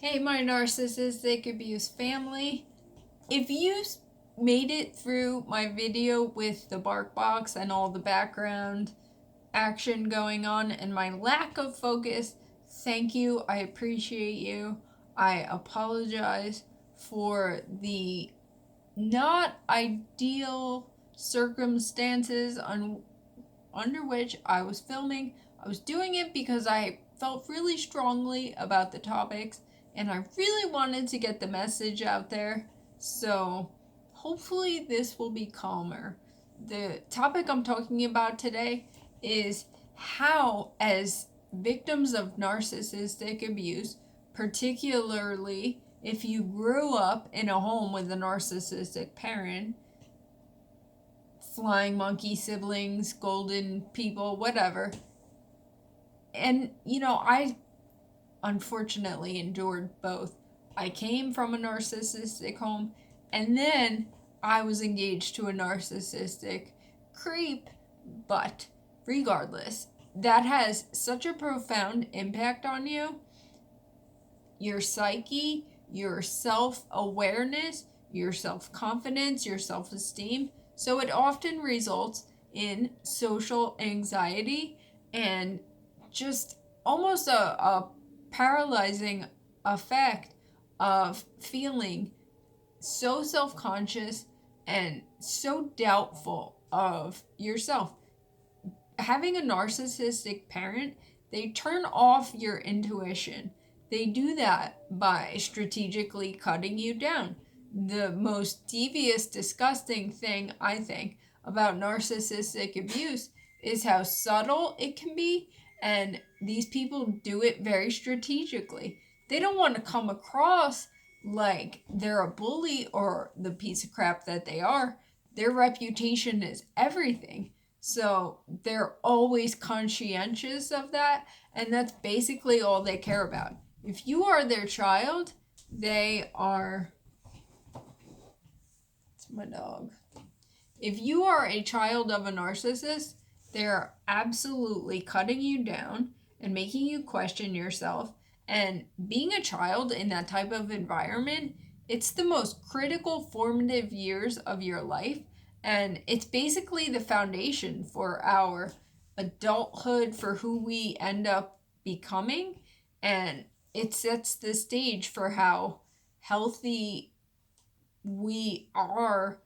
Hey, my narcissistic abuse family. If you made it through my video with the bark box and all the background action going on and my lack of focus, thank you. I appreciate you. I apologize for the not ideal circumstances under which I was filming. I was doing it because I felt really strongly about the topics and I really wanted to get the message out there. So hopefully this will be calmer. The topic I'm talking about today is how, as victims of narcissistic abuse, particularly if you grew up in a home with a narcissistic parent, flying monkey siblings, golden people, whatever. And, I unfortunately endured both. I came from a narcissistic home, and then I was engaged to a narcissistic creep. But regardless, that has such a profound impact on you, your psyche, your self awareness, your self confidence, your self esteem. So it often results in social anxiety and just almost a paralyzing effect of feeling so self conscious and so doubtful of yourself. Having a narcissistic parent, they turn off your intuition. They do that by strategically cutting you down. The most devious, disgusting thing, I think, about narcissistic abuse is how subtle it can be, and these people do it very strategically. They don't want to come across like they're a bully or the piece of crap that they are. Their reputation is everything. So they're always conscientious of that, and that's basically all they care about. If you are their child, they are. It's my dog. If you are a child of a narcissist, they're absolutely cutting you down and making you question yourself. And being a child in that type of environment, it's the most critical formative years of your life. And it's basically the foundation for our adulthood, for who we end up becoming. And it sets the stage for how healthy we are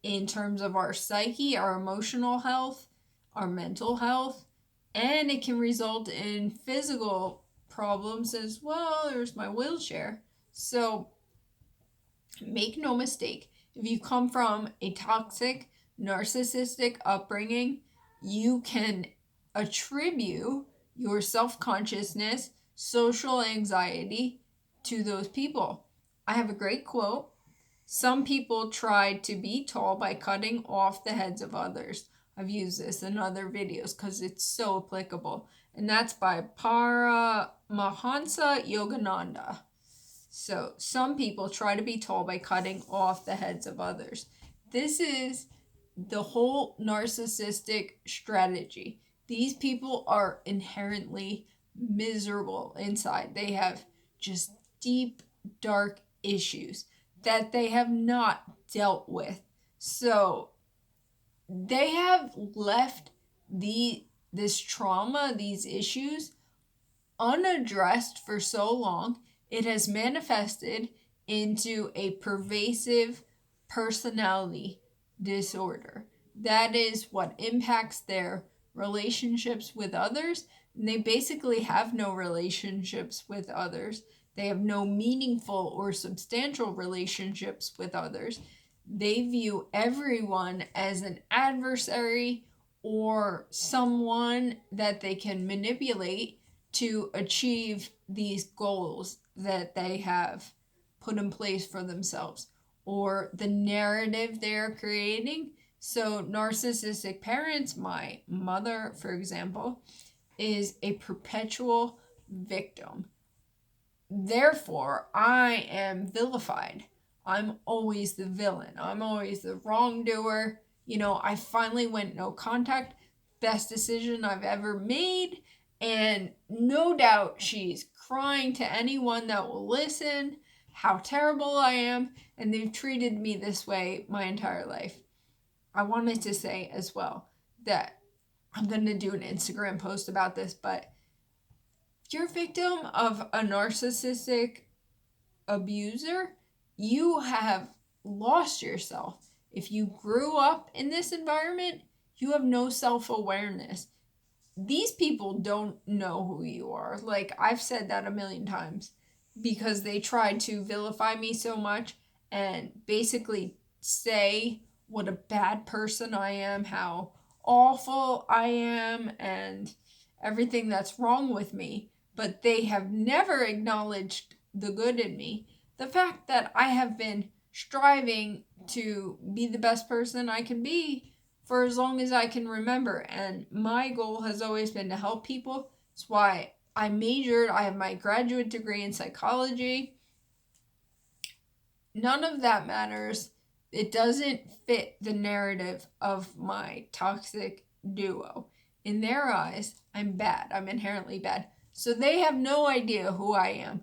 in terms of our psyche, our emotional health, our mental health, and it can result in physical problems as well. There's my wheelchair. So make no mistake, if you come from a toxic, narcissistic upbringing, you can attribute your self consciousness, social anxiety to those people. I have a great quote. Some people try to be tall by cutting off the heads of others. I've used this in other videos because it's so applicable. And that's by Paramahansa Yogananda. So some people try to be tall by cutting off the heads of others. This is the whole narcissistic strategy. These people are inherently miserable inside. They have just deep, dark issues that they have not dealt with. So they have left this trauma, these issues unaddressed for so long. It has manifested into a pervasive personality disorder. That is what impacts their relationships with others. And they basically have no relationships with others. They have no meaningful or substantial relationships with others. They view everyone as an adversary or someone that they can manipulate to achieve these goals that they have put in place for themselves or the narrative they're creating. So narcissistic parents, my mother, for example, is a perpetual victim. Therefore, I am vilified. I'm always the villain. I'm always the wrongdoer. I finally went no contact. Best decision I've ever made. And no doubt she's crying to anyone that will listen how terrible I am, and they've treated me this way my entire life. I wanted to say as well that I'm going to do an Instagram post about this, but if you're a victim of a narcissistic abuser, you have lost yourself. If you grew up in this environment, you have no self-awareness. These people don't know who you are. Like, I've said that a million times because they tried to vilify me so much and basically say what a bad person I am, how awful I am, and everything that's wrong with me. But they have never acknowledged the good in me. The fact that I have been striving to be the best person I can be for as long as I can remember. And my goal has always been to help people. That's why I have my graduate degree in psychology. None of that matters. It doesn't fit the narrative of my toxic duo. In their eyes, I'm bad. I'm inherently bad. So they have no idea who I am.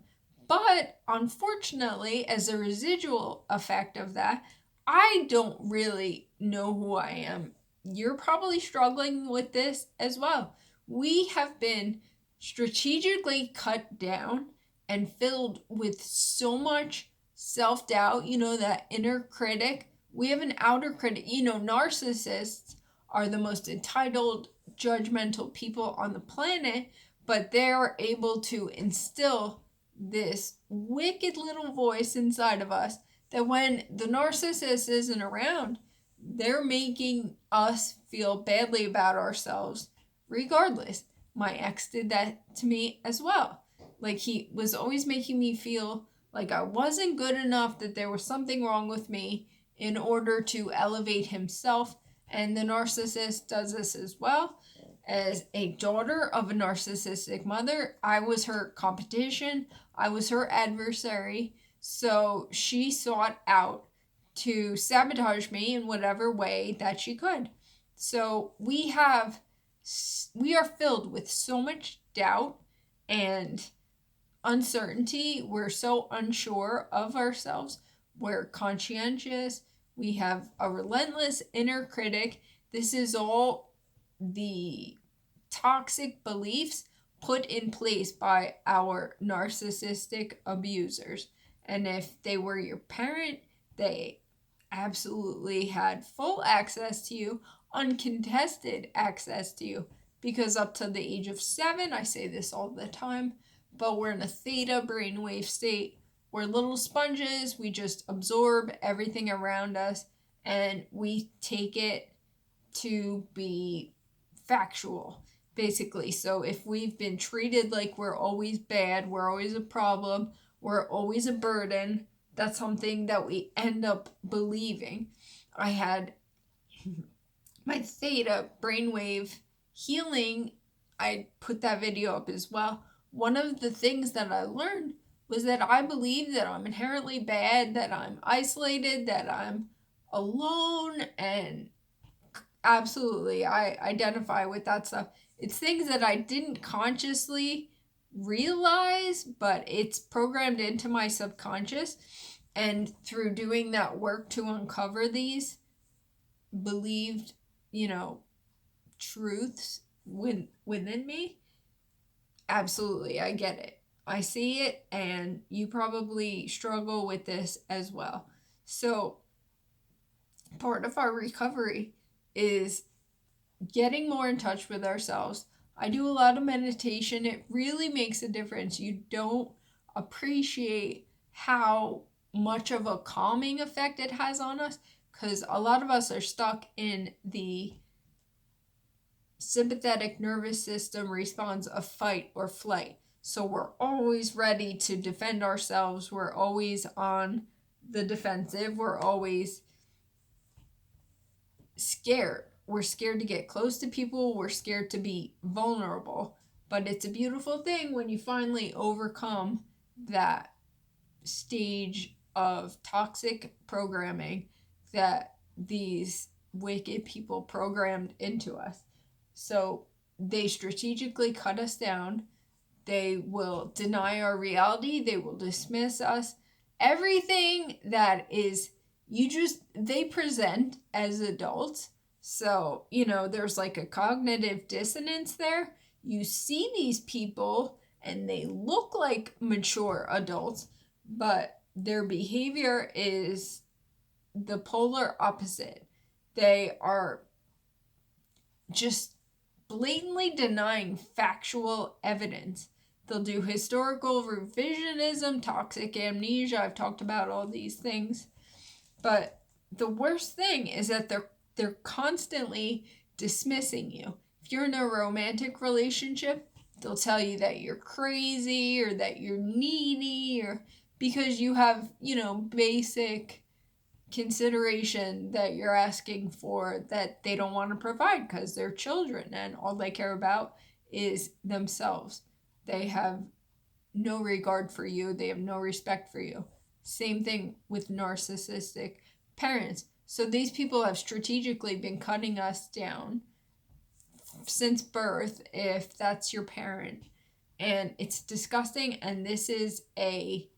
But unfortunately, as a residual effect of that, I don't really know who I am. You're probably struggling with this as well. We have been strategically cut down and filled with so much self-doubt, that inner critic. We have an outer critic. Narcissists are the most entitled, judgmental people on the planet, but they're able to instill this wicked little voice inside of us that when the narcissist isn't around, they're making us feel badly about ourselves regardless. My ex did that to me as well. Like, he was always making me feel like I wasn't good enough, that there was something wrong with me in order to elevate himself. And the narcissist does this as well. As a daughter of a narcissistic mother, I was her competition. I was her adversary. So she sought out to sabotage me in whatever way that she could. So we are filled with so much doubt and uncertainty. We're so unsure of ourselves. We're conscientious. We have a relentless inner critic. This is all the toxic beliefs put in place by our narcissistic abusers. And if they were your parent, they absolutely had full access to you, uncontested access to you. Because up to the age of 7, I say this all the time, but we're in a theta brainwave state. We're little sponges. We just absorb everything around us and we take it to be factual, basically. So if we've been treated like we're always bad, we're always a problem, we're always a burden, that's something that we end up believing. I had my theta brainwave healing. I put that video up as well. One of the things that I learned was that I believe that I'm inherently bad, that I'm isolated, that I'm alone, and absolutely, I identify with that stuff. It's things that I didn't consciously realize, but it's programmed into my subconscious. And through doing that work to uncover these believed, truths within me, absolutely, I get it. I see it, and you probably struggle with this as well. So, part of our recovery is getting more in touch with ourselves. I do a lot of meditation. It really makes a difference. You don't appreciate how much of a calming effect it has on us, because a lot of us are stuck in the sympathetic nervous system response of fight or flight. So we're always ready to defend ourselves. We're always on the defensive. We're always scared. We're scared to get close to people. We're scared to be vulnerable. But it's a beautiful thing when you finally overcome that stage of toxic programming that these wicked people programmed into us. So they strategically cut us down. They will deny our reality. They will dismiss us. Everything that is, they present as adults. So, there's like a cognitive dissonance there. You see these people and they look like mature adults, but their behavior is the polar opposite. They are just blatantly denying factual evidence. They'll do historical revisionism, toxic amnesia. I've talked about all these things. But the worst thing is that they're constantly dismissing you. If you're in a romantic relationship, they'll tell you that you're crazy or that you're needy, or because you have, basic consideration that you're asking for that they don't want to provide because they're children and all they care about is themselves. They have no regard for you. They have no respect for you. Same thing with narcissistic parents. So these people have strategically been cutting us down since birth, if that's your parent. And it's disgusting. And this is a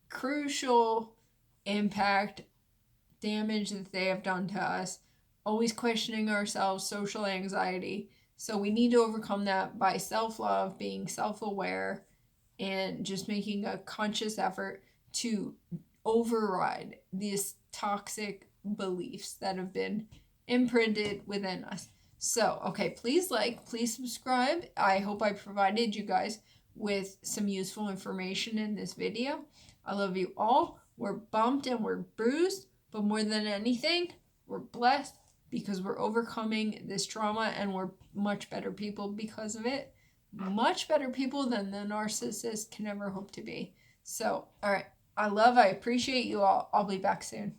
crucial impact, damage that they have done to us. Always questioning ourselves, social anxiety. So we need to overcome that by self-love, being self-aware, and just making a conscious effort to override these toxic beliefs that have been imprinted within us. So, okay, please subscribe. I hope I provided you guys with some useful information in this video. I love you all. We're bumped and we're bruised, but more than anything, we're blessed because we're overcoming this trauma and we're much better people because of it. Much better people than the narcissist can ever hope to be. So, all right. I appreciate you all. I'll be back soon.